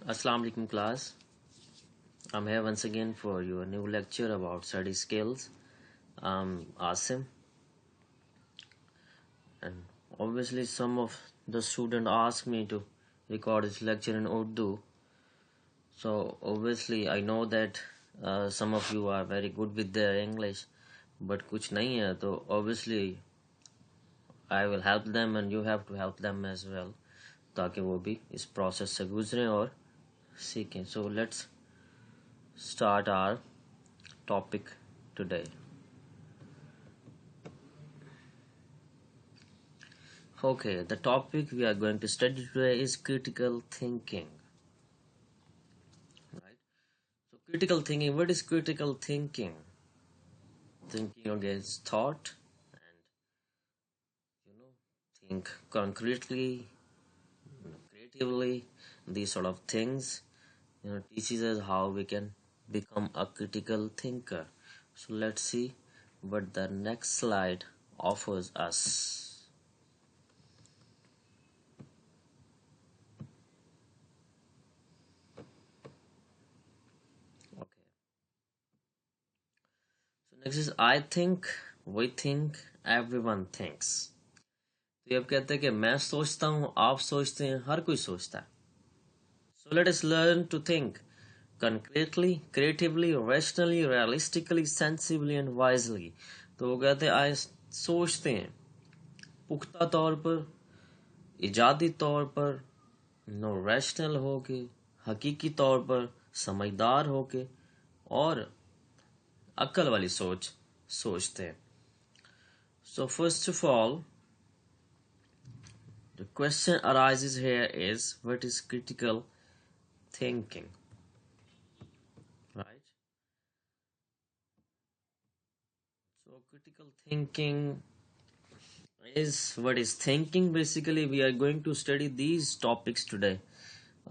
Assalamu alaikum class. I'm here once again for your new lecture about study skills. I'm Asim, and obviously some of the students asked me to record this lecture in Urdu. So obviously I know that some of you are very good with their English, but कुछ नहीं है तो obviously I will help them and you have to help them as well ताकि वो भी इस process से गुजरें और सीखें. So let's start our topic today. Okay, the topic we are going to study today is critical thinking. Right? So critical thinking, what is critical thinking? Thinking against thought and think concretely, creatively, these sort of things, teaches us how we can become a critical thinker. So let's see what the next slide offers us. Okay. So next is I think, we think, everyone thinks. तो ये अब कहते हैं कि मैं सोचता हूँ, आप सोचते हैं, हर कोई सोचता है. So let us learn to think concretely, creatively, rationally, realistically, sensibly and wisely. तो वो कहते हैं आए सोचते हैं पुख्ता तौर पर, इजादी तौर पर, नो रैशनल होके, हकीकी तौर पर, समझदार होके और अक्ल वाली सोच सोचते हैं. So first of all, the question arises here is what is critical thinking, right? So critical thinking is what is thinking. Basically we are going to study these topics today.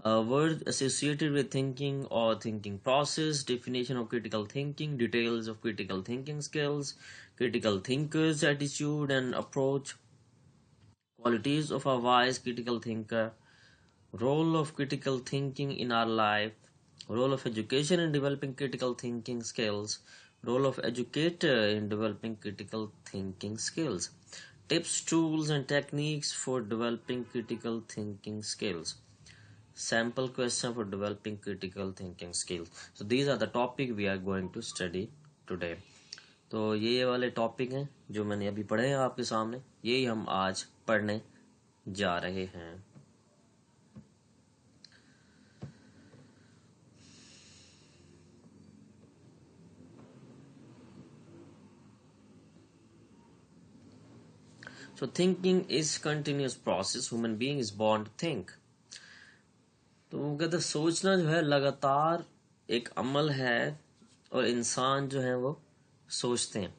Words associated with thinking or thinking process, definition of critical thinking, details of critical thinking skills, critical thinkers attitude and approach, qualities of a wise critical thinker, role of critical thinking in our life, role of education in developing critical thinking skills, role of educator in developing critical thinking skills, tips, tools and techniques for developing critical thinking skills, sample question for developing critical thinking skills. So these are the topic we are going to study today. तो ये वाले topic हैं जो मैंने अभी पढ़े हैं आपके सामने, यही हम आज पढ़ने जा रहे हैं. So thinking is continuous process. Human being is born to think. तो वो कहते सोचना जो है लगातार एक अमल है और इंसान जो है वो सोचते हैं.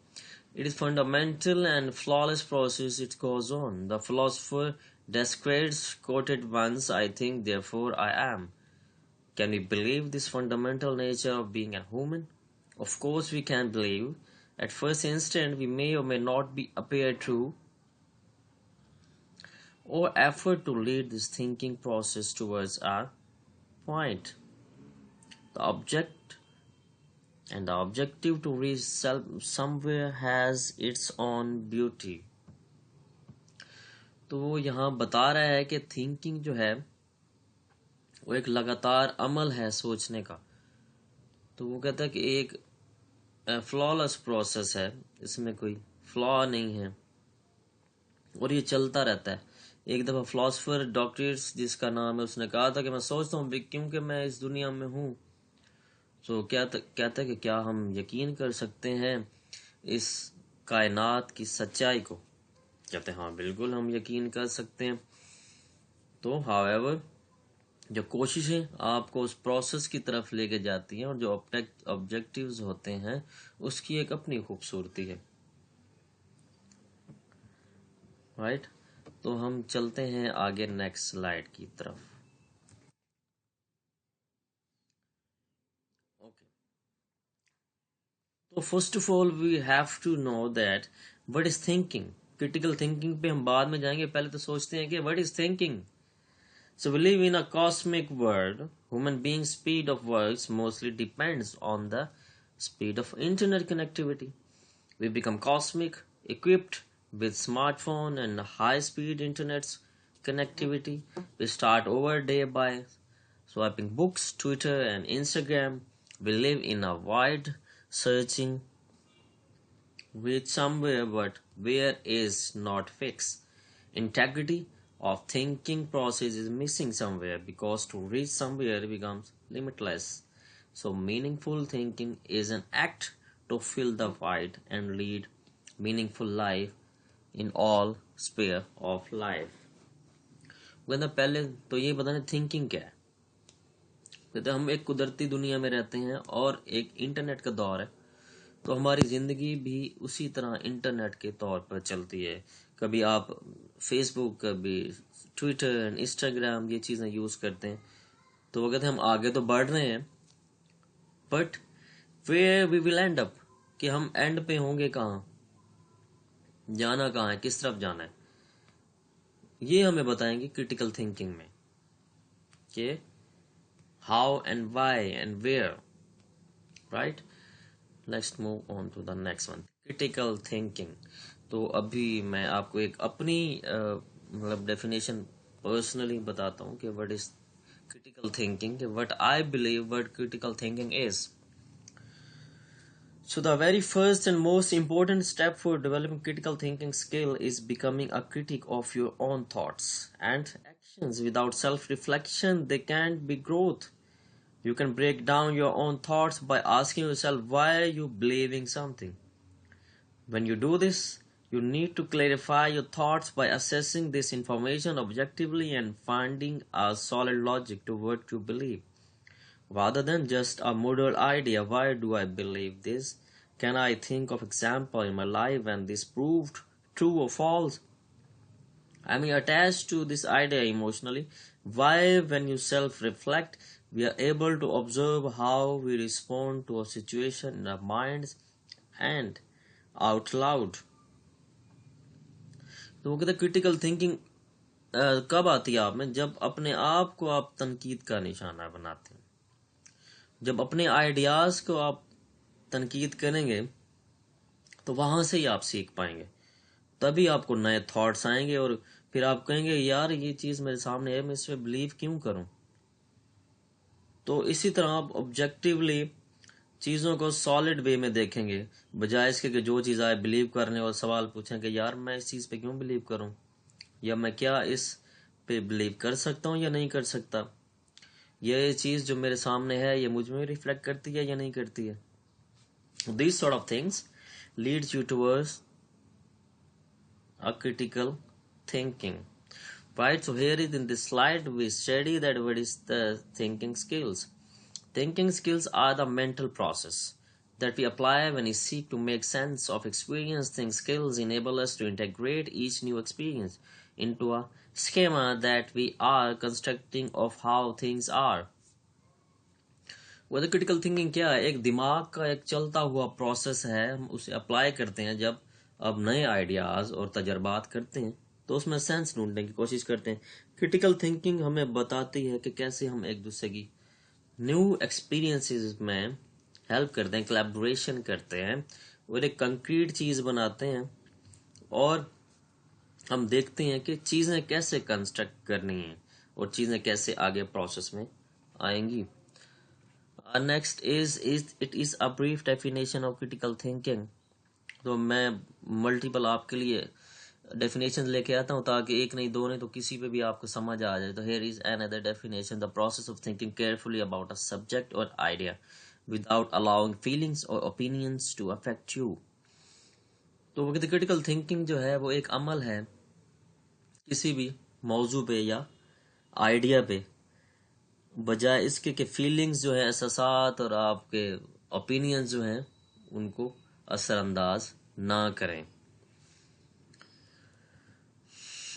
It is fundamental and flawless process it goes on. The philosopher Descartes quoted once, I think, therefore I am. Can we believe this fundamental nature of being a human? Of course we can believe. At first instant we may or may not be appear true or effort to lead this thinking process towards our point. The object and the objective to reach somewhere has its own beauty. तो वो यहाँ बता रहा है कि thinking जो है वो एक लगातार अमल है सोचने का. तो वो कहता है कि एक फ्लॉलेस प्रोसेस है, इसमें कोई फ्लॉ नहीं है और ये चलता रहता है. एक दफ़ा फिलोसोफर डॉक्टर्स जिसका नाम है उसने कहा था कि मैं सोचता हूँ क्योंकि मैं इस दुनिया में हूँ. तो कहता है कि क्या हम यकीन कर सकते हैं इस कायनात की सच्चाई को? कहते हैं हाँ बिल्कुल हम यकीन कर सकते हैं. तो हाउएवर जो कोशिशें आपको उस प्रोसेस की तरफ लेके जाती हैं और जो ऑब्जेक्टिव्स होते हैं उसकी एक अपनी खूबसूरती है, राइट? तो हम चलते हैं आगे नेक्स्ट स्लाइड की तरफ. ओके, तो first of all we have to know that what is thinking. Critical thinking पे हम बाद में जाएंगे, पहले तो सोचते हैं कि what is thinking. So we live in a cosmic world. Human beings' speed of works mostly depends on the speed of internet connectivity. We become cosmic, equipped with smartphone and high-speed internet connectivity. We start our day by swiping books, Twitter, and Instagram. We live in a wide searching with somewhere but where is not fixed. Integrity of thinking process is missing somewhere because to reach somewhere becomes limitless. So meaningful thinking is an act to fill the void and lead meaningful life in all sphere of life. कहते पहले तो ये बताने thinking क्या है। कहते हम एक कुदरती दुनिया में रहते हैं और एक इंटरनेट का दौर है, तो हमारी ज़िंदगी भी उसी तरह इंटरनेट के तौर पर चलती है। कभी आप फेसबुक, कभी ट्विटर, इंस्टाग्राम ये चीज़ें यूज़ करते हैं, तो वो कहते हैं हम आगे तो बढ़ रहे हैं, but where we will end up, कि हम एंड पे होंगे कहाँ, जाना कहाँ है, किस तरफ जाना है, ये हमें बताएंगे क्रिटिकल थिंकिंग में कि how and why and where, right. Next move on to the next one, critical thinking. तो अभी मैं आपको एक अपनी मतलब डेफिनेशन पर्सनली बताता हूँ कि what is critical thinking, what I believe what critical thinking is. So the very first and most important step for developing critical thinking skill is becoming a critic of your own thoughts and actions. Without self-reflection, they can't be growth. You can break down your own thoughts by asking yourself why you believing something. When you do this, you need to clarify your thoughts by assessing this information objectively and finding a solid logic to what you believe. Rather than just a model idea, why do I believe this? Can I think of example in my life when this proved true or false? I mean, attached to this idea emotionally. Why, when you self-reflect, we are able to observe how we respond to a situation in our minds and out loud. तो वो कहते critical thinking कब आती है आप में, जब अपने आप को आप तनकीद का निशाना बनाते हैं। जब अपने आइडियाज को आप तनकीद करेंगे तो वहां से ही आप सीख पाएंगे, तभी आपको नए थॉट्स आएंगे और फिर आप कहेंगे यार ये चीज मेरे सामने है, मैं इस पे बिलीव क्यों करूं। तो इसी तरह आप ऑब्जेक्टिवली चीजों को सॉलिड वे में देखेंगे, बजाय इसके कि जो चीज आए बिलीव करने और सवाल पूछें कि यार मैं इस चीज पे क्यों बिलीव करूं, या मैं क्या इस पे बिलीव कर सकता हूं या नहीं कर सकता, ये चीज जो मेरे सामने है ये मुझ में रिफ्लेक्ट करती है या नहीं करती है। These sort of things leads you towards a critical thinking, right? So here is in this slide we study that what is the thinking skills. Thinking skills are the mental process that we apply when we seek to make sense of experience. Think skills enable us to integrate each new experience into a schema that we are constructing of how things are. वह critical thinking क्या है, एक दिमाग का एक चलता हुआ process है, हम उसे अप्लाई करते हैं जब अब नए आइडियाज और तजर्बात करते हैं तो उसमें सेंस ढूंढने की कोशिश करते हैं। क्रिटिकल थिंकिंग हमें बताती है कि कैसे हम एक दूसरे की न्यू एक्सपीरियंसेस में हेल्प करते हैं, कोलैबोरेशन करते हैं और एक कंक्रीट चीज बनाते हैं, और हम देखते हैं कि चीजें कैसे कंस्ट्रक्ट करनी है और चीजें कैसे आगे प्रोसेस में आएंगी। Next is it is a brief definition of critical thinking. तो मैं मल्टीपल आपके लिए डेफिनेशन लेके आता हूँ ताकि एक नहीं दो नहीं तो किसी पे भी आपको समझ आ जाए। तो here is another definition, the process of thinking carefully about a subject और आइडिया विदाउट अलाउइंग फीलिंग्स और ओपिनियंस टू अफेक्ट यू। तो वो कहते क्रिटिकल थिंकिंग जो है वो एक अमल है किसी भी मौजू पे या आइडिया पे, बजाय इसके कि फीलिंग्स जो है, एहसासात और आपके ओपिनियंस जो हैं उनको असरअंदाज ना करें।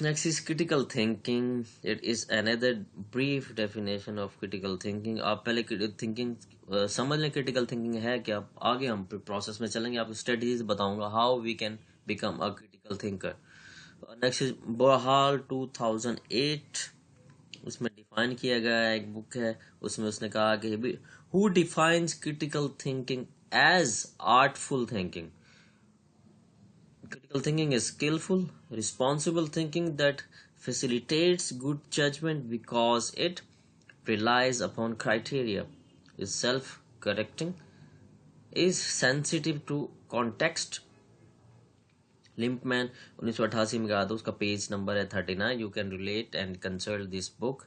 Next is critical thinking, it is another brief definition of critical thinking. आप पहले थिंकिंग समझ लें क्रिटिकल थिंकिंग है क्या, आगे हम प्रोसेस में चलेंगे, आपको स्ट्रेटजीज बताऊंगा how we can become a critical thinker. Next is बोहाल 2008, उसमें डिफाइन किया गया एक बुक है, उसमें उसने कहा कि who defines critical thinking as artful thinking. Critical thinking is skillful, responsible thinking that facilitates good judgment because it relies upon criteria, is self-correcting, is sensitive to context. लिम्पमैन 1988 में कहा था, उसका पेज नंबर है 39. You can relate and consult this book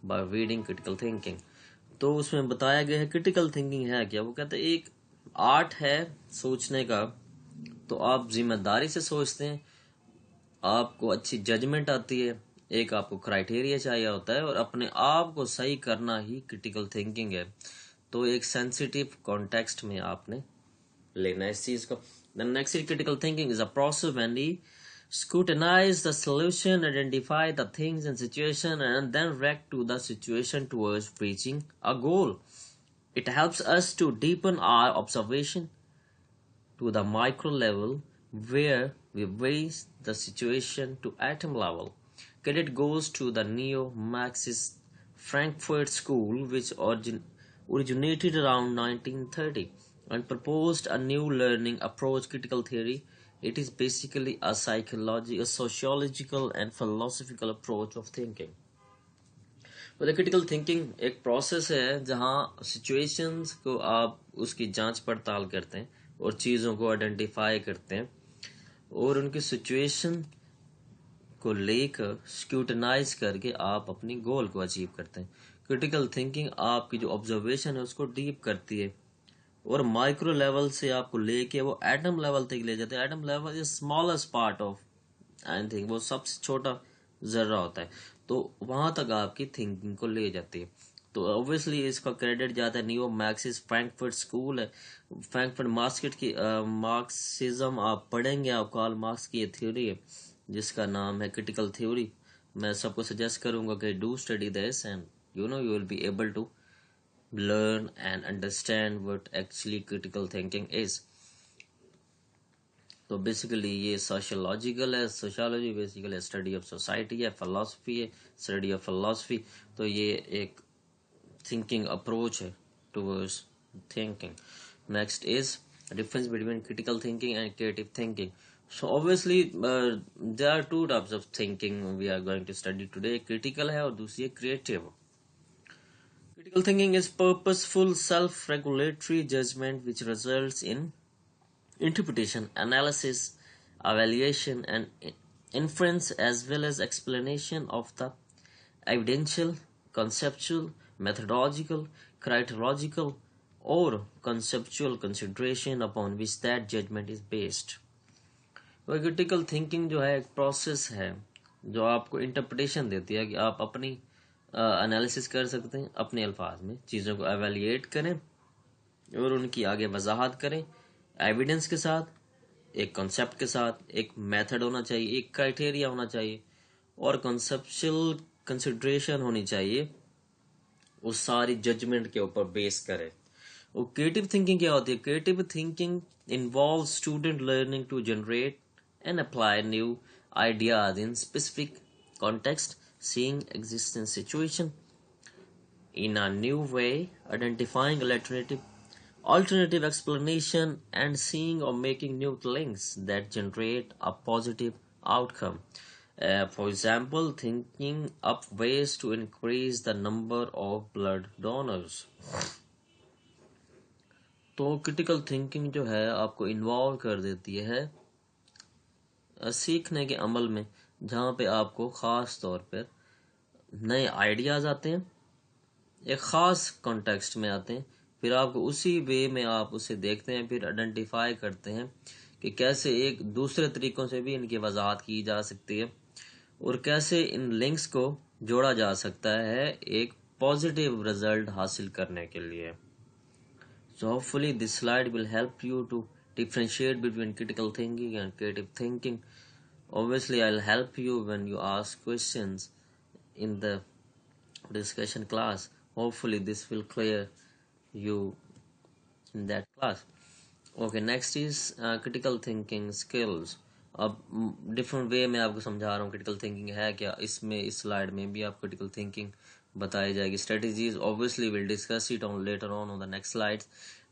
by reading critical thinking. तो उसमें बताया गया है क्रिटिकल थिंकिंग है क्या. वो कहते हैं एक आर्ट है सोचने का. तो आप जिम्मेदारी से सोचते हैं, आपको अच्छी जजमेंट आती है, एक आपको क्राइटेरिया चाहिए होता है, और अपने आप को सही करना ही क्रिटिकल थिंकिंग है. तो एक सेंसिटिव कॉन्टेक्स्ट में आपने लेना है इस चीज को. The next is critical thinking is a process when we scrutinize the solution, identify the things and situation, and then react to the situation towards reaching a goal. It helps us to deepen our observation to the micro level where we raise the situation to atom level. Credit goes to the neo-Marxist Frankfurt School, which originated around 1930 and proposed a new learning approach, critical theory. It is basically a sociological and philosophical approach of thinking. मतलब critical thinking एक process है जहाँ situations को आप उसकी जांच पड़ताल करते हैं और चीज़ों को आइडेंटिफाई करते हैं और उनकी सिचुएशन को लेकर स्क्रूटनाइज करके आप अपनी गोल को अचीव करते हैं. क्रिटिकल थिंकिंग आपकी जो ऑब्जर्वेशन है उसको डीप करती है और माइक्रो लेवल से आपको लेके वो एटम लेवल तक ले जाते हैं. Atom level is smallest part of anything, वो सबसे छोटा जर्रा होता है. तो वहां तक आपकी थिंकिंग को ले जाती है. तो ऑब्वियसली इसका क्रेडिट जाता है नियो मार्क्सिस्ट फ्रैंकफर्ट स्कूल है. फ्रैंकफर्ट मार्क्सिस्ट की मार्क्सिज्म आप पढ़ेंगे, आप कार्ल मार्क्स की ये थ्योरी है जिसका नाम है क्रिटिकल थ्योरी. मैं सबको सजेस्ट करूंगा कि do study this and you will be able to learn and understand what actually critical thinking is. तो बेसिकली ये सोशियोलॉजिकल है. Sociology basically study of society है, फिलोसफी है स्टडी ऑफ फिलोसफी. तो ये एक थिंकिंग अप्रोच है towards thinking. Next is difference between critical thinking and creative thinking. So obviously there are two types of thinking we are going to study today. Critical है और दूसरी है creative. Critical thinking is purposeful, self-regulatory judgment which results in interpretation, analysis, evaluation, and inference as well as explanation of the evidential, conceptual, methodological, criteriological, or conceptual consideration upon which that judgment is based. Critical thinking जो है एक process है जो आपको interpretation देती है कि आप अपनी एनालिसिस कर सकते हैं, अपने अल्फाज में चीज़ों को एवेल्युएट करें और उनकी आगे वजाहत करें एविडेंस के साथ, एक कॉन्सेप्ट के साथ. एक मेथड होना चाहिए, एक क्राइटेरिया होना चाहिए और कॉन्सेप्चुअल कंसिडरेशन होनी चाहिए. उस सारी जजमेंट के ऊपर बेस करें. और क्रिएटिव थिंकिंग क्या होती है? Creative thinking involve student learning to generate and apply new ideas in specific context, seeing existing situation in a new way, identifying alternative explanation, and seeing or making new links that generate a positive outcome. For example, thinking up ways to increase the number of blood donors. तो critical thinking जो है आपको involve कर देती है सीखने के अमल में, जहाँ पे आपको ख़ास तौर पर नए आइडियाज़ आते हैं, एक ख़ास कॉन्टेक्स्ट में आते हैं, फिर आपको उसी वे में आप उसे देखते हैं, फिर आइडेंटिफाई करते हैं कि कैसे एक दूसरे तरीक़ों से भी इनकी वजाहत की जा सकती है और कैसे इन लिंक्स को जोड़ा जा सकता है एक पॉजिटिव रिजल्ट हासिल करने के लिए. So hopefully this slide will help you to differentiate between critical thinking and creative thinking. Obviously I'll help you when you ask questions in the discussion class. Hopefully this will clear you in that class. Okay, next is critical thinking skills. अब different way में आपको समझा रहा हूँ critical thinking है क्या. इसमें इस स्लाइड में भी आप क्रिटिकल थिंकिंग बताई जाएगी. Strategies obviously we'll discuss it on later on the next slides.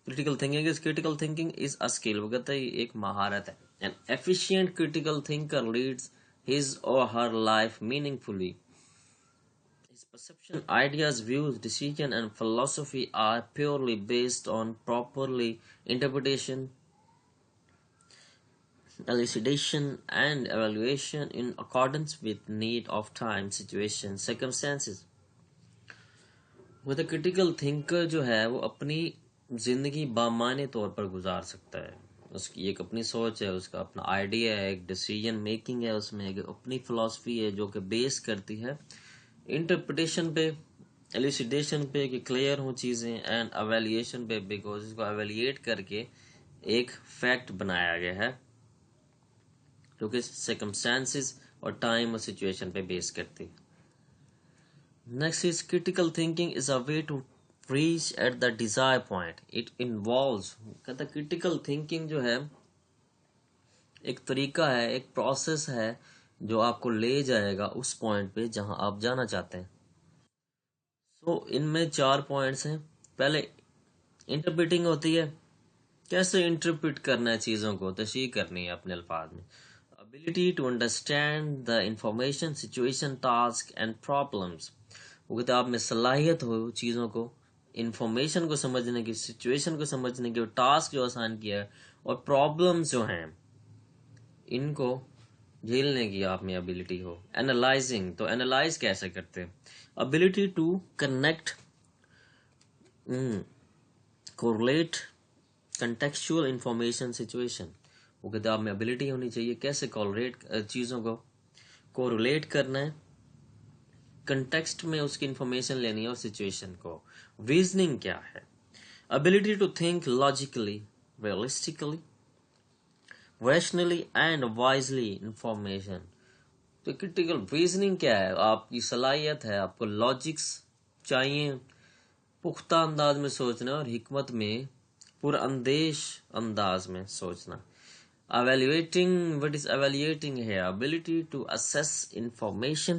Critical thinking is a skill. वो कहता है ये एक महारत है. An efficient critical thinker leads his or her life meaningfully. His perception, ideas, views, decision, and philosophy are purely based on properly interpretation, elucidation, and evaluation in accordance with need of time, situation, circumstances. मतलब critical thinker जो है वो अपनी जिंदगी बामाने तौर पर गुजार सकता है. उसकी एक अपनी सोच है, उसका अपना आइडिया है, एक डिसीजन मेकिंग है, उसमें एक अपनी फिलॉसफी है जो कि बेस करती है इंटरप्रिटेशन पे, एलिसिडेशन पे कि क्लियर हो चीज़ें, एंड एवेल्युएशन पे बिकॉज इसको एवेल्युएट करके एक फैक्ट बनाया गया है जो कि सर्कमस्टेंसेस और टाइम और सिचुएशन पे बेस करती है. Next is critical thinking is a way to reach at the desired point. It involves कहता critical thinking जो है एक तरीका है, एक प्रोसेस है जो आपको ले जाएगा उस पॉइंट पे जहां आप जाना चाहते हैं. इनमें 4 पॉइंट्स हैं. पहले इंटरप्रिटिंग होती है, कैसे इंटरप्रिट करना है चीज़ों को, तशरीह करनी है अपने अल्फाज में. Ability to understand the information, situation, task and problems. वो किताब में सलाहियत हो चीज़ों को, इंफॉर्मेशन को समझने की, सिचुएशन को समझने की, टास्क जो आसान किया है और प्रॉब्लम्स जो हैं इनको झेलने की आप में एबिलिटी हो. एनालाइजिंग, तो एनालाइज कैसे करते हैं. Ability to connect, correlate contextual information situation. वो किताब में एबिलिटी होनी चाहिए कैसे कोरिलेट चीज़ों को कोरिलेट करना है, कंटेक्स्ट में उसकी इंफॉर्मेशन लेनी है और सिचुएशन को. रीजनिंग क्या है. Ability to think logically, realistically, rationally and wisely information. तो क्रिटिकल रीजनिंग क्या है, आपकी सलाहियत है, आपको लॉजिक्स चाहिए, पुख्ता अंदाज में सोचना और हिकमत में पुरअंदेश अंदाज में सोचना. Evaluating, what is evaluating here? Ability to assess information,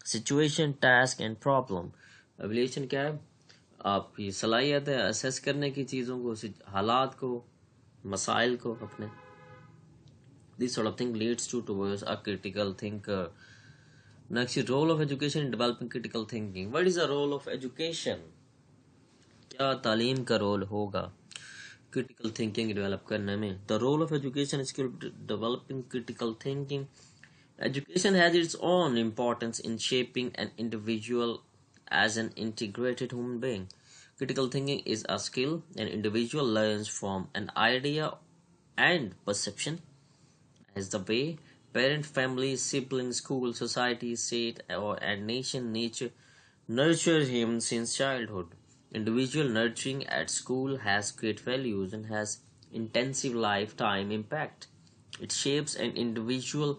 situation, task and problem. Evaluation क्या है, आपकी सलाहियत है असेस करने की चीज़ों को, हालात को, मसाइल को अपने. This sort of thing leads towards a critical thinker. Next is role of education in developing critical thinking. What is the role of education? क्या तालीम का रोल होगा critical thinking develop करने में. The role of education is developing critical thinking. Education has its own importance in shaping an individual as an integrated human being. Critical thinking is a skill an individual learns from an idea and perception as the way parent, family, siblings, school, society, state, and nation nurture him since childhood. Individual nurturing at school has great values and has intensive lifetime impact. It shapes an individual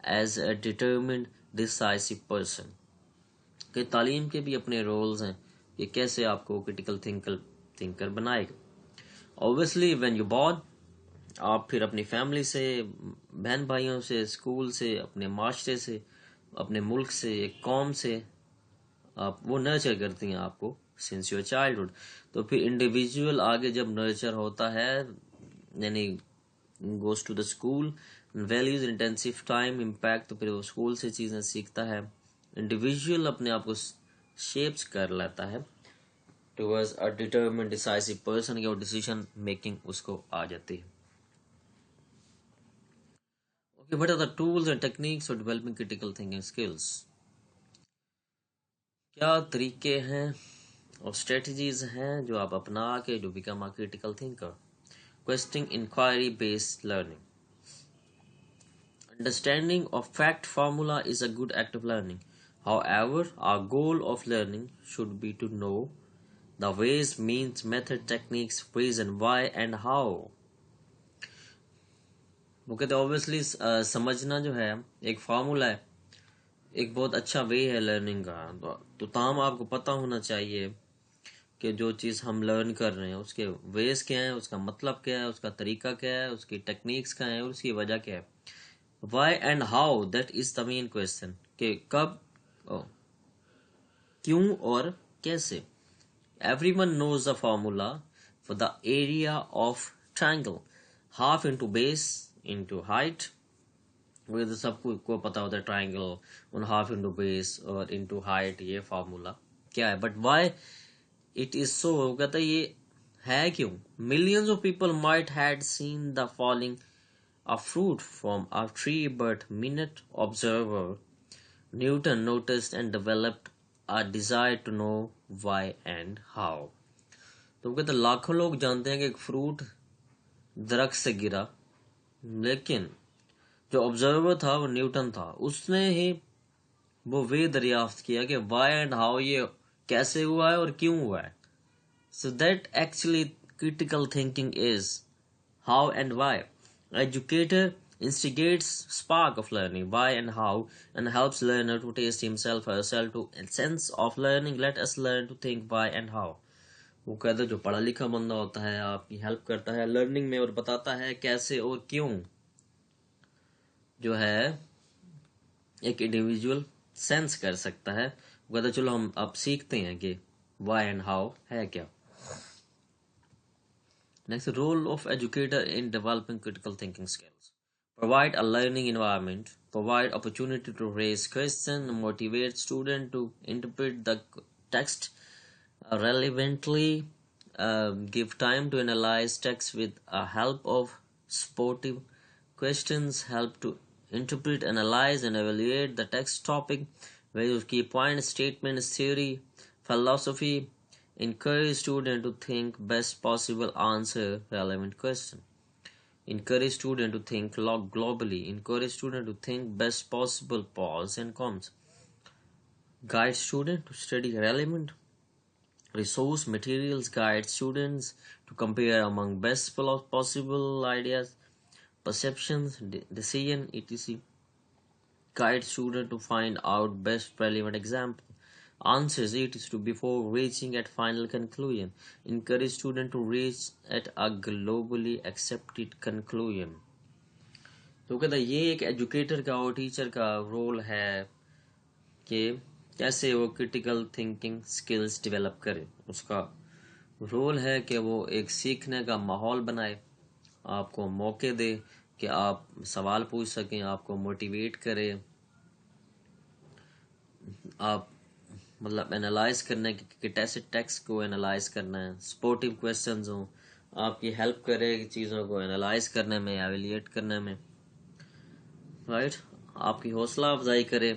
as a determined, decisive person. कि तालीम के भी अपने roles हैं कि कैसे आपको critical thinker बनाएगा. ऑब्वियसली व्हेन यू बॉर्न, आप फिर अपनी फैमिली से, बहन भाइयों से, स्कूल से, अपने माशरे से, अपने मुल्क से, एक कौम से आप वो नर्चर करती हैं आपको सिंस योर चाइल्डहुड. तो फिर इंडिविजुअल आगे जब नर्चर होता है यानी goes to the school, values, intensive time, impact, तो फिर वो स्कूल से चीज़ें सीखता है. इंडिविजुअल अपने आप को शेप्स कर लेता है towards a determined decisive person की, और डिसीजन मेकिंग उसको आ जाती है. Okay, what are the tools and techniques for developing critical thinking skills. क्या तरीके हैं और स्ट्रेटजीज हैं जो आप अपना के do become a critical thinker. Questioning, inquiry based learning. Understanding of fact formula is a good act of learning. However, our goal of learning should be to know the ways, means, method, techniques, reason, why and how. वो कहते obviously समझना जो है एक formula है, एक बहुत अच्छा वे है लर्निंग का. तो ताम आपको पता होना चाहिए कि जो चीज़ हम लर्न कर रहे हैं उसके वेज क्या है, उसका मतलब क्या है, उसका तरीका क्या है, उसकी टेक्निक्स क्या है और उसकी वजह क्या है. Why and how, that is the main question. कि कब, क्यों और कैसे। Everyone knows the formula for the area of triangle, half into base into height। वो तो सबको को पता होता है, triangle on half into base और into height, ये फार्मूला क्या है। But why it is so, वो कहता है ये है क्यों। Millions of people might had seen the falling a fruit from a tree, but minute observer Newton noticed and developed a desire to know why and how। तो कहते लाखों लोग जानते हैं कि एक फ्रूट दरख्त से गिरा, लेकिन जो ऑब्जर्वर था वो न्यूटन था, उसने ही वो वे दरियाफ्त किया कि वाई एंड हाउ, ये कैसे हुआ है और क्यों हुआ है। So that actually critical thinking is how and why. Educator instigates spark of learning why and how and helps learner to taste himself or herself to a sense of learning। Let us learn to think why and how। वो कहते जो पढ़ा लिखा बंदा होता है आपकी help करता है लर्निंग में और बताता है कैसे और क्यों जो है एक इंडिविजुअल सेंस कर सकता है। वो कहता चलो हम अब सीखते हैं कि वाई एंड हाउ है क्या। Next, role of educator in developing critical thinking skills. Provide a learning environment, provide opportunity to raise questions, motivate students to interpret the text relevantly, give time to analyze text with a help of supportive questions, help to interpret, analyze, and evaluate the text topic, various key points, statements, theory, philosophy, encourage students to think best possible answer relevant question। Encourage students to think globally. Encourage students to think best possible pros and cons. Guide students to study relevant resource materials. Guide students to compare among best possible ideas, perceptions, decision, etc. Guide students to find out best relevant example, answers etc. before reaching at final conclusion। Encourage students to reach at a globally accepted conclusion। तो कहता है ये एक educator का और teacher का role है कि कैसे वो क्रिटिकल थिंकिंग स्किल्स डेवलप करे। उसका रोल है कि वो एक सीखने का माहौल बनाए, आपको मौके दे कि आप सवाल पूछ सकें, आपको मोटिवेट करे, आप मतलब एनालाइज करने कि कैसे टेक्स्ट को एनालाइज करना है, सपोर्टिव क्वेश्चंस हो, आपकी हेल्प करे चीज़ों को एनालाइज करने में, एवेल्युएट करने में, राइट। आपकी हौसला अफजाई करे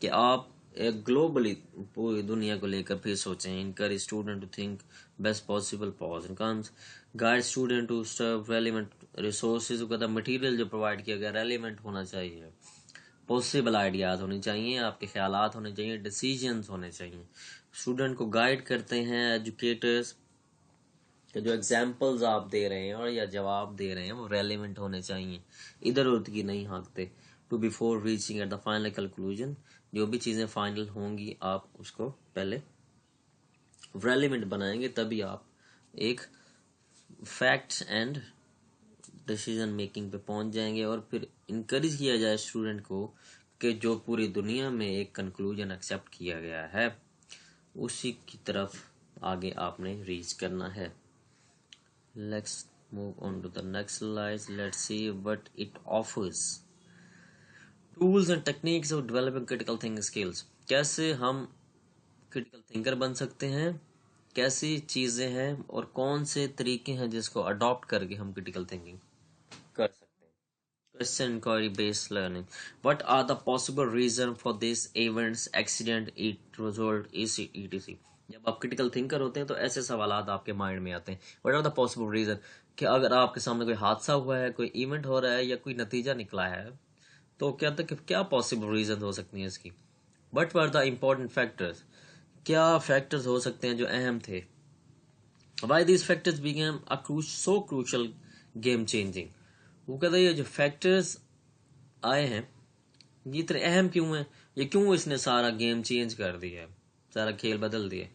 कि आप एक ग्लोबली पूरी दुनिया को लेकर फिर सोचें। Encourage student to think best possible pros and cons. Guide student to serve relevant resources. का मटीरियल जो प्रोवाइड किया गया रेलिवेंट होना चाहिए, पॉसिबल आइडियाज होने चाहिए, आपके ख्यालात होने चाहिए, डिसीजंस होने चाहिए। स्टूडेंट को गाइड करते हैं एजुकेटर्स के जो एग्जाम्पल्स आप दे रहे हैं और या जवाब दे रहे हैं वो रेलिवेंट होने चाहिए, इधर उधर की नहीं हाँकते। To before reaching at the final conclusion, जो भी चीज़ें फाइनल होंगी आप उसको पहले रेलिवेंट बनाएंगे, तभी आप एक फैक्ट्स एंड डिसीजन मेकिंग पे पहुंच जाएंगे। और फिर इनकरेज किया जाए स्टूडेंट को कि जो पूरी दुनिया में एक कंक्लूजन एक्सेप्ट किया गया है उसी की तरफ आगे आपने रीच करना है। Let's move on to the next slide. Let's see what it offers. Tools and techniques of developing critical thinking skills. कैसे हम क्रिटिकल थिंकर बन सकते हैं, कैसी चीजें हैं और कौन से तरीके हैं जिसको अडॉप्ट करके हम क्रिटिकल थिंकिंग कर सकते हैं। Question inquiry based learning. What are the possible reason for this events, accident, it result, etc। जब आप क्रिटिकल थिंकर होते हैं तो ऐसे सवालात आपके माइंड में आते हैं। What are the possible reason, कि अगर आपके सामने कोई हादसा हुआ है, कोई इवेंट हो रहा है या कोई नतीजा निकला है तो क्या पॉसिबल रीजन हो सकती है इसकी। What were the important factors, क्या फैक्टर्स हो सकते हैं जो अहम थे। Why these factors became so crucial game changing. वो कहता है ये जो फैक्टर्स आए हैं ये इतने अहम क्यों हैं, ये क्यों इसने सारा गेम चेंज कर दिया है, सारा खेल बदल दिया।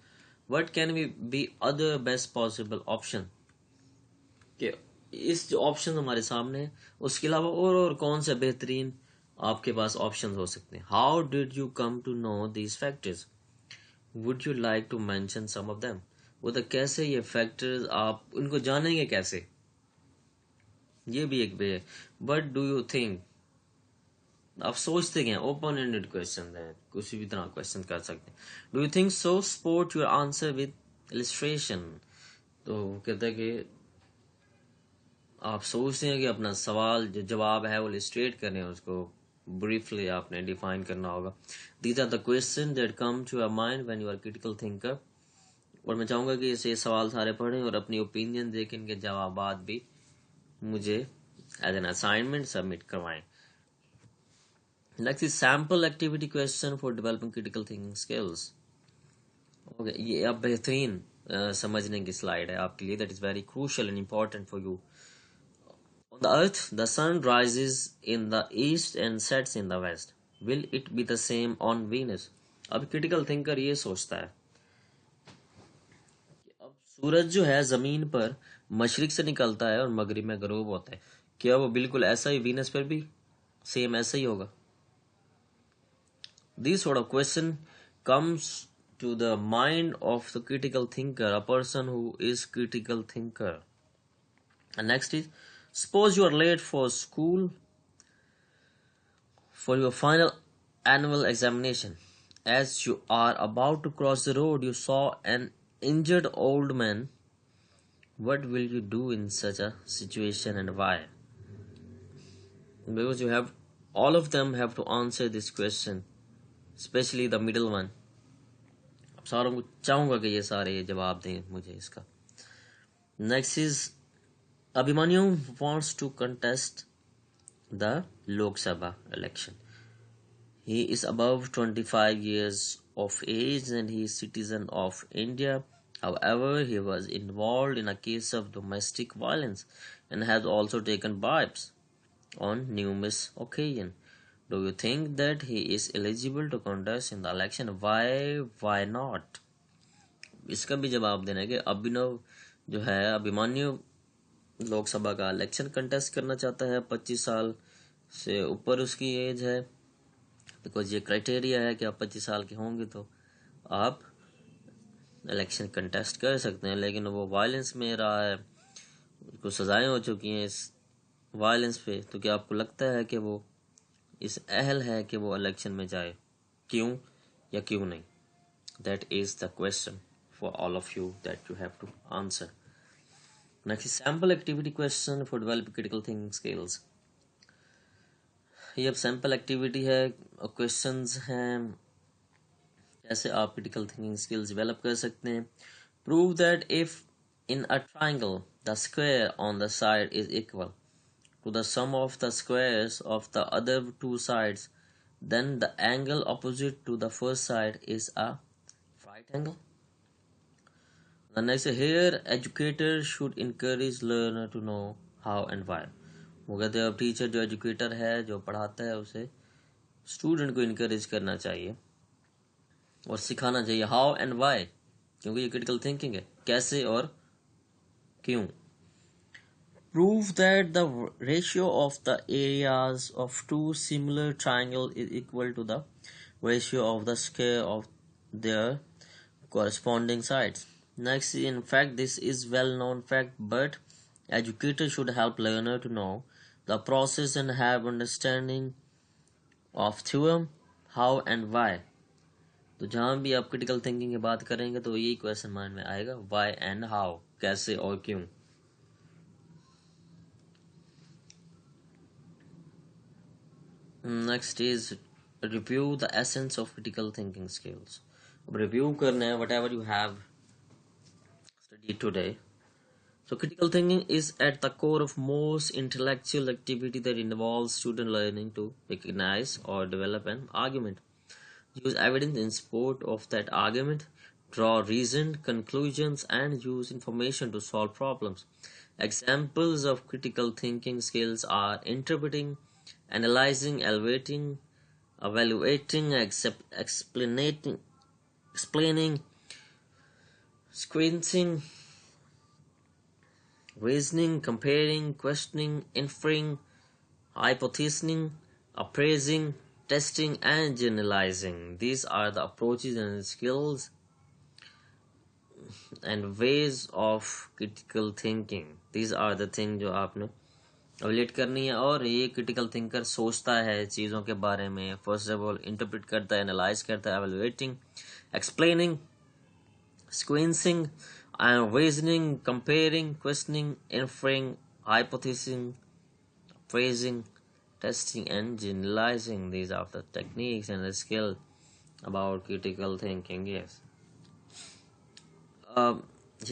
What can be other best possible option, कि इस जो ऑप्शन हमारे सामने है उसके अलावा और कौन से बेहतरीन आपके पास ऑप्शन हो सकते हैं। How did you come to know these factors. Would you like to mention some of them? वो तो कैसे ये फैक्टर्स आप उनको जानेंगे कैसे, ये भी एक वे है. बट डू यू थिंक, आप सोचते क्या, ओपन एंडेड क्वेश्चन है, कुछ भी तरह क्वेश्चन कर सकते हैं. Do you think so, support your answer with illustration. तो कहते हैं कि आप सोचते हैं कि अपना सवाल जो जवाब है वो इलिस्ट्रेट करें, उसको ब्रीफली आपने डिफाइन करना होगा. These are the question that come to your mind when you are critical thinker. और मैं चाहूंगा कि इसे सवाल सारे पढ़ें और अपनी ओपिनियन देकर इनके जवाबात भी मुझे एज एन असाइनमेंट सबमिट करवाएं. Next is sample activity question for developing critical thinking skills. Okay, ये अब बेहतरीन समझने की स्लाइड है आपके लिए. That is very crucial and important for you. On the earth, the sun rises in the east and sets in the west. Will it be the same on Venus? अब critical thinker ये सोचता है कि अब सूरज जो है जमीन पर मशरिक से निकलता है और मगरिब में गरूब होता है, क्या वो बिल्कुल ऐसा ही वीनस पर भी सेम ऐसा ही होगा? This sort of question comes to the mind of the critical thinker, a person who is critical thinker. And next is, suppose you are late for school for your final annual examination. As you are about to cross the road, you saw an injured old man. What will you do in such a situation and why? Because you have, all of them have to answer this question, especially the middle one. अब सारों को चाहूंगा कि ये सारे जवाब दें मुझे इसका. Next is, Abhimanyu wants to contest the Lok Sabha election. He is above 25 years of age and he is citizen of India. However, he was involved in a case of domestic violence and has also taken bribes on numerous occasions. Do you think that he is eligible to contest in the election? Why not? इसका भी जवाब देना है कि अभिनव जो है, अभिमन्यु लोकसभा का election contest करना चाहता है. 25 साल से ऊपर उसकी एज है, बिकॉज ये क्राइटेरिया है कि आप 25 साल के होंगे तो आप इलेक्शन कंटेस्ट कर सकते हैं. लेकिन वो वायलेंस में रहा है, उसको सजाएं हो चुकी हैं इस वायलेंस पे. तो क्या आपको लगता है कि वो इस अहल है कि वो इलेक्शन में जाए? क्यों या क्यों नहीं? That is the question for all of you that you have to answer. Next sample activity question for develop critical thinking skills. ये अब सैम्पल एक्टिविटी है और क्वेश्चंस हैं कैसे आप क्रिटिकल थिंकिंग स्किल्स डेवलप कर सकते हैं. Prove that if in a triangle the square on the side is equal to the sum of the squares of the other two sides, then the angle opposite to the first side is a right angle. The next, here educator should encourage learner to know how and why. वो कहते हैं अब teacher जो educator है, जो पढ़ाता है, उसे स्टूडेंट को इनकरेज करना चाहिए और सिखाना चाहिए हाउ एंड वाई, क्योंकि ये क्रिटिकल थिंकिंग है, कैसे और क्यों. Prove that the ratio of the areas of two similar triangles is equal to the ratio of the square of their corresponding sides. Next, in fact, this is well-known fact, but educators should help learner to know the process and have understanding of theorem, how and why. तो जहाँ भी आप critical thinking की बात करेंगे तो यही question mind में आएगा, why and how, कैसे और क्यों. Next is review the essence of critical thinking skills. अब review करना है whatever you have studied today. So critical thinking is at the core of most intellectual activity that involves student learning to recognize or develop an argument, use evidence in support of that argument, draw reasoned conclusions, and use information to solve problems. Examples of critical thinking skills are interpreting, analyzing, evaluating, explaining, sequencing, reasoning, comparing, questioning, inferring, hypothesizing, appraising, testing, and generalizing. These are the approaches and skills and ways of critical thinking. These are the things जो आपने evaluate करनी है. और ये critical thinker सोचता है चीज़ों के बारे में. फर्स्ट ऑफ ऑल इंटरप्रेट करता है, एनालाइज करता है, evaluating, explaining, sequencing, and reasoning, comparing, questioning, inferring, hypothesizing, phrasing, testing, and generalizing. These are the techniques and the skill about critical thinking. Yes.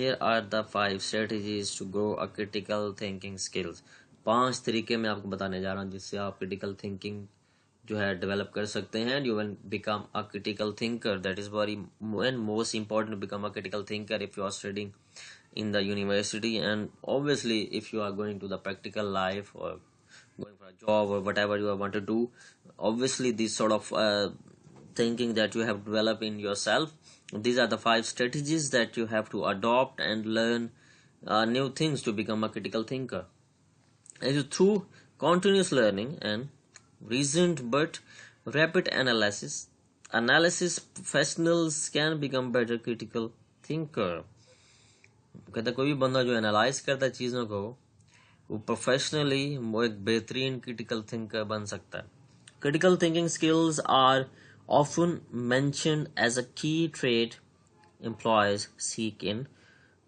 Here are the 5 strategies to grow a critical thinking skills. 5 तरीके मैं आपको बताने जा रहा हूँ जिससे आप critical thinking जो है डेवलप कर सकते हैं. You will become a critical thinker. That is very and most important to become a critical thinker if you are studying in the university, and obviously if you are going to the practical life or going for a job or whatever you want to do. Obviously this sort of thinking that you have developed in yourself. These are the 5 strategies that you have to adopt and learn new things to become a critical thinker. And through continuous learning and reasoned but rapid analysis professionals can become better critical thinker. कहता कोई भी बंदा जो analyse करता है चीज़ों को वो प्रोफेशनली वो एक बेहतरीन क्रिटिकल थिंकर बन सकता है. Critical thinking skills are often mentioned as a key trait employees seek in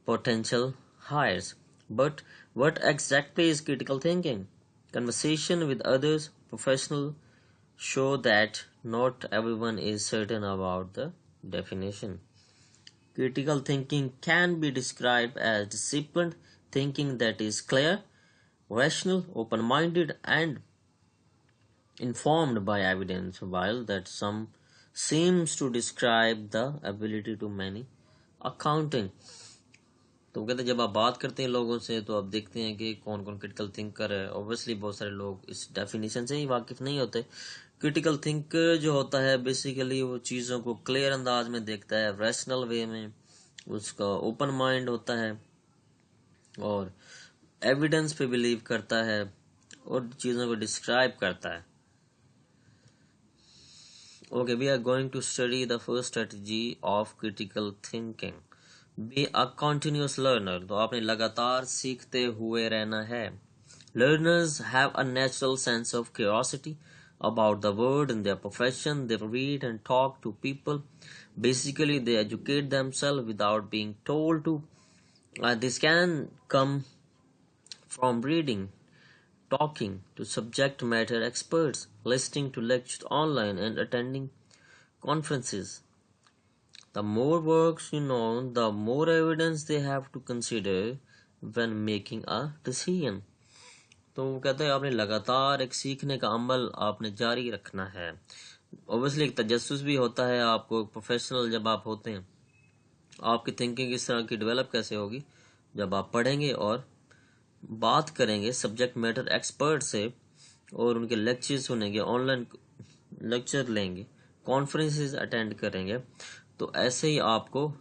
potential hires. But what exactly is critical thinking? Conversation with others, professionals show that not everyone is certain about the definition. Critical thinking can be described as disciplined thinking that is clear, rational, open-minded, and informed by evidence, while that some seems to describe the ability to many accounting. तो कहते हैं जब आप बात करते हैं लोगों से तो आप देखते हैं कि कौन कौन क्रिटिकल थिंकर है. ऑब्वियसली बहुत सारे लोग इस डेफिनेशन से ही वाकिफ नहीं होते. क्रिटिकल थिंकर जो होता है बेसिकली वो चीज़ों को क्लियर अंदाज में देखता है, रैशनल वे में, उसका ओपन माइंड होता है और एविडेंस पे बिलीव करता है और चीज़ों को डिस्क्राइब करता है. Okay, we are going to study the first strategy of critical thinking. Be a continuous learner. तो आपने लगातार सीखते हुए रहना है. Learners have a natural sense of curiosity about the world and their profession. They read and talk to people. Basically, they educate themselves without being told to. This can come from reading, talking to subject matter experts, listening to lectures online, and attending conferences. The more works you know, the more evidence they have to consider when making a decision. तो वो कहते हैं आपने लगातार एक सीखने का अमल आपने जारी रखना है. ऑब्वियसली एक तजस्सुस भी होता है आपको. प्रोफेशनल जब आप होते हैं आपकी थिंकिंग इस तरह की डेवलप कैसे होगी जब आप पढ़ेंगे और बात करेंगे सब्जेक्ट मैटर एक्सपर्ट से और उनके लेक्चर सुनेंगे, ऑनलाइन लेक्चर लेंगे, कॉन्फ्रेंसेस अटेंड करेंगे. तो ऐसे ही आपको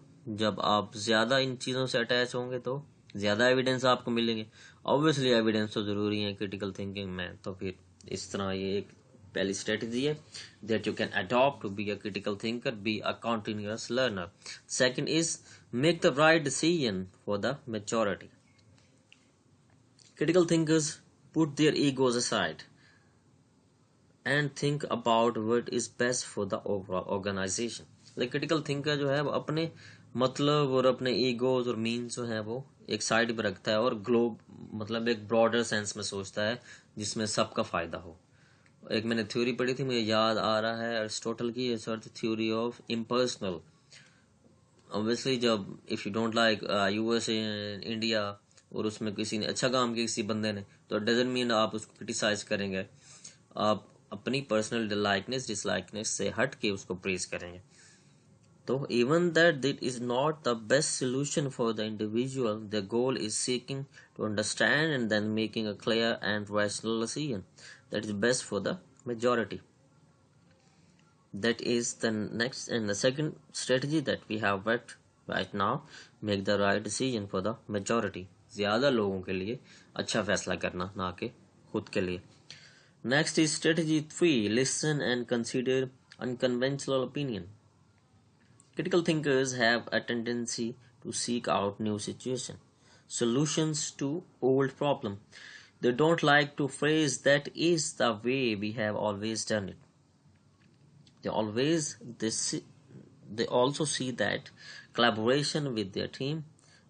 जब आप ज़्यादा इन चीज़ों से अटैच होंगे तो ज़्यादा एविडेंस आपको मिलेंगे. ऑब्वियसली एविडेंस तो ज़रूरी है क्रिटिकल थिंकिंग में. तो फिर इस तरह ये एक पहली स्ट्रेटजी है that you can adopt to be a critical thinker, be a continuous learner. Second is make the right decision for the majority. Critical thinkers put their egos aside and think about what is best for the overall organization. Like critical thinker जो है वो अपने मतलब और अपने egos और means जो है वो एक साइड पे रखता है और ग्लोब मतलब एक ब्रॉडर सेंस में सोचता है जिसमें सबका फायदा हो. एक मैंने थ्योरी पढ़ी थी, मुझे याद आ रहा है अरिस्टोटल की, थ्योरी ऑफ इम्पर्सनल. ऑब्वियसली जब if you don't like USA India और उसमें किसी ने अच्छा काम किया किसी बंदे ने तो डजंट मीन आप उसको क्रिटिसाइज करेंगे. आप अपनी पर्सनल लाइकनेस डिसलाइकनेस से हट के उसको प्रेज करेंगे. तो even that is not the best solution for the individual, the goal is seeking to understand and then making a clear and rational decision that is best for the majority. That is the next and the second strategy that we have worked right now. Make the right decision for the majority. ज़्यादा लोगों के लिए अच्छा फैसला करना, ना कि खुद के लिए. Next is strategy 3. Listen and consider unconventional opinion. Critical thinkers have a tendency to seek out new solutions to old problem. They don't like to phrase that is the way we have always done it. They always they also see that collaboration with their team,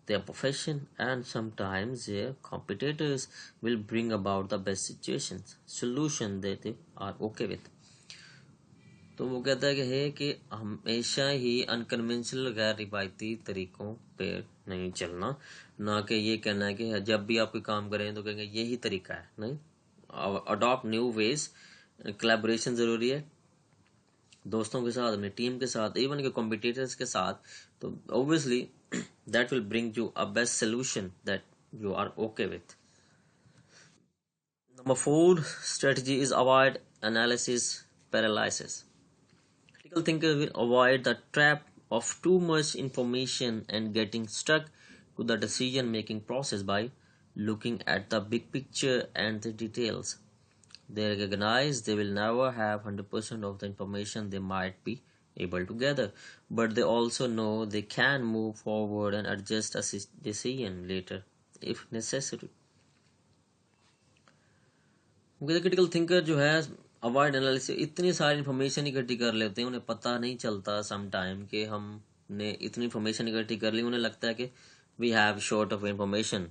their profession, and sometimes their competitors will bring about the best solution that they are okay with. तो वो कहता है कि हमेशा ही unconventional गैर रिवायती तरीकों पे नहीं चलना, ना कि ये कहना है कि जब भी आप कोई काम करें तो कहेंगे यही तरीका है, नहीं। अडॉप्ट न्यू वेज, कोलैबोरेशन ज़रूरी है दोस्तों के साथ, अपनी टीम के साथ, इवन के कॉम्पिटिटर्स के साथ, तो obviously that will bring you a best solution that you are okay with. Number 4 strategy is avoid analysis paralysis. Critical thinker will avoid the trap of too much information and getting stuck to the decision making process by looking at the big picture and the details. They recognize they will never have 100% of the information they might be able to gather, but they also know they can move forward and adjust a decision later if necessary. Critical thinker जो है avoid analysis, इतनी सारी information इकट्ठी कर लेते हैं, उन्हें पता नहीं चलता सम टाइम कि हमने इतनी इन्फॉर्मेशन इकट्ठी कर ली, उन्हें लगता है कि we have short of information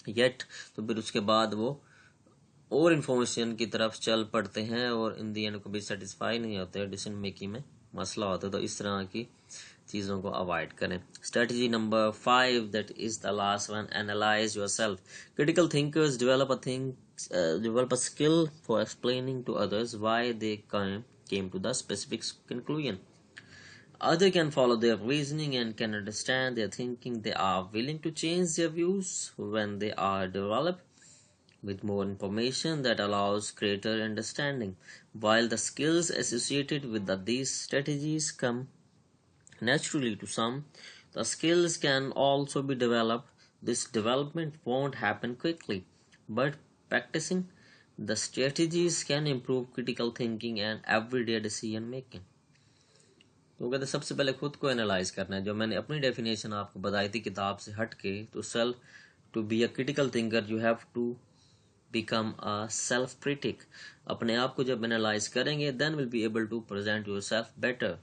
yet, तो फिर उसके बाद वो और इन्फॉर्मेशन की तरफ चल पड़ते हैं और इन दी एंड कभी सेटिस्फाई नहीं होते, डिसीजन मेकिंग में मसला होता है. तो इस तरह की चीज़ों को अवॉइड करें. Strategy number 5, that is the last one, analyse yourself. Critical thinkers develop a skill for explaining to others why they came to the specific conclusion. Others can follow their reasoning and can understand their thinking. They are willing to change their views when they are developed with more information that allows greater understanding. While the skills associated with these strategies come naturally to some, the skills can also be developed. This development won't happen quickly, but practicing the strategies can improve critical thinking and everyday decision making. तो कहते सबसे पहले खुद को analyse करना है. जो मैंने अपनी डेफिनेशन आपको बताई थी किताब से हट के, तो self to be a critical thinker you have to become a self critic. अपने आप को जब एनालाइज करेंगे then will be able to present yourself better.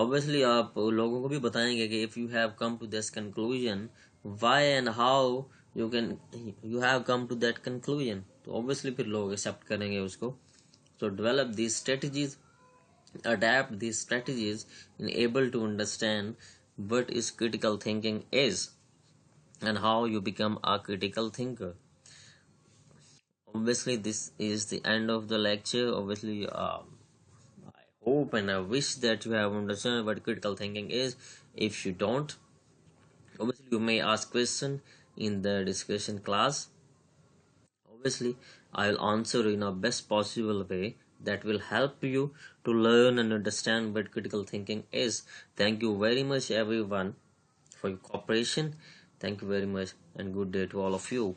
Obviously आप लोगों को भी बताएंगे कि if you have come to this conclusion, why and how you have come to that conclusion. तो obviously फिर लोग accept करेंगे उसको. So develop these strategies, adapt these strategies, and able to understand what is critical thinking is and how you become a critical thinker. Obviously this is the end of the lecture. Obviously I hope and I wish that you have understood what critical thinking is. If you don't, obviously you may ask question in the discussion class. Obviously I will answer in a best possible way that will help you to learn and understand what critical thinking is. Thank you very much everyone for your cooperation. Thank you very much and good day to all of you.